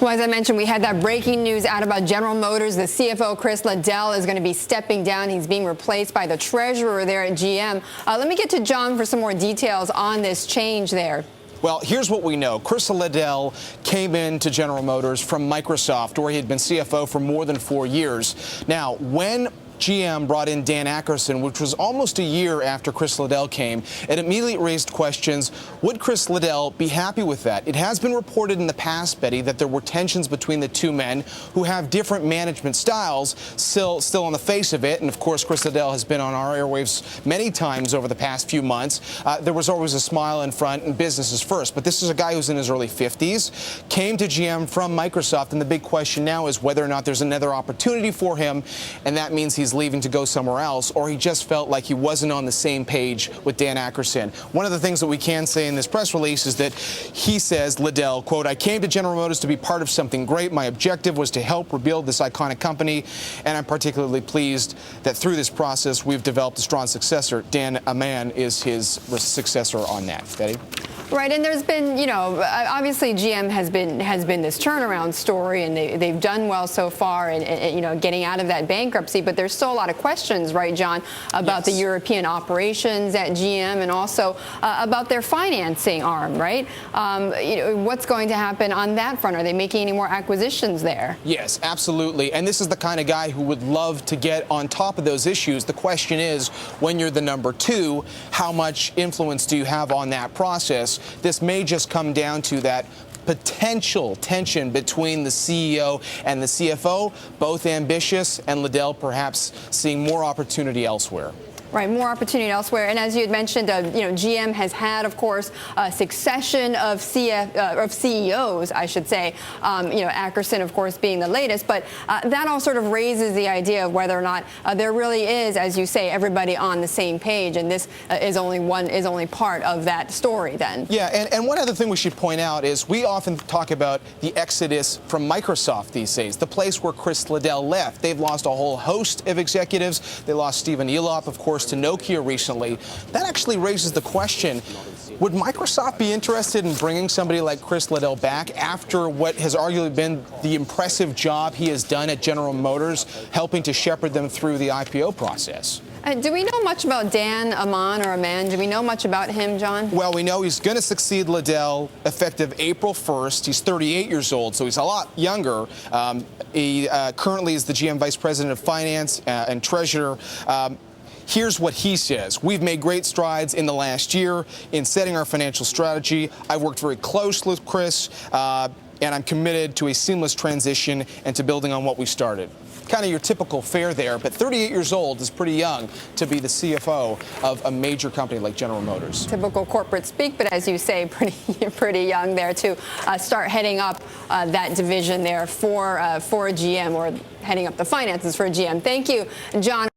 Well, as I mentioned, we had that breaking news out about General Motors. The CFO, Chris Liddell, is going to be stepping down. He's being replaced by the treasurer there at GM. Let me get to John for some more details on this change there. Well, here's what we know. Chris Liddell came into General Motors from Microsoft, where he had been CFO for more than 4 years. Now, when GM brought in Dan Akerson, which was almost a year after Chris Liddell came, it immediately raised questions. Would Chris Liddell be happy with that? It has been reported in the past, Betty, that there were tensions between the two men who have different management styles still on the face of it. And of course, Chris Liddell has been on our airwaves many times over the past few months. There was always a smile in front and business is first. But this is a guy who's in his early 50s, came to GM from Microsoft. And the big question now is whether or not there's another opportunity for him. And that means he's leaving to go somewhere else, or he just felt like he wasn't on the same page with Dan Akerson. One of the things that we can say in this press release is that he says, Liddell, quote, "I came to General Motors to be part of something great. My objective was to help rebuild this iconic company, and I'm particularly pleased that through this process we've developed a strong successor. Dan Ammann is his successor on that." Betty? Right, and there's been, obviously GM has been this turnaround story, and they've done well so far, and getting out of that bankruptcy. But there's still a lot of questions, right, John, about the European operations at GM, and also about their financing arm, right? What's going to happen on that front? Are they making any more acquisitions there? Yes, absolutely. And this is the kind of guy who would love to get on top of those issues. The question is, when you're the number two, how much influence do you have on that process? This may just come down to that potential tension between the CEO and the CFO, both ambitious, and Liddell perhaps seeing more opportunity elsewhere. Right, more opportunity elsewhere. And as you had mentioned, GM has had, of course, a succession of CEOs, I should say. Akerson, of course, being the latest. But that all sort of raises the idea of whether or not there really is, as you say, everybody on the same page. And this is only part of that story. Then. Yeah, and one other thing we should point out is we often talk about the exodus from Microsoft these days, the place where Chris Liddell left. They've lost a whole host of executives. They lost Stephen Elop, of course, to Nokia recently. That actually raises the question, would Microsoft be interested in bringing somebody like Chris Liddell back after what has arguably been the impressive job he has done at General Motors, helping to shepherd them through the IPO process? Do we know much about Dan Ammann? Do we know much about him, John? Well, we know he's going to succeed Liddell effective April 1st. He's 38 years old, so he's a lot younger. He currently is the GM Vice President of Finance and Treasurer. Here's what he says. "We've made great strides in the last year in setting our financial strategy. I worked very closely with Chris, and I'm committed to a seamless transition and to building on what we started." Kind of your typical fare there, but 38 years old is pretty young to be the CFO of a major company like General Motors. Typical corporate speak, but as you say, pretty young there to start heading up that division there for GM, or heading up the finances for GM. Thank you, John.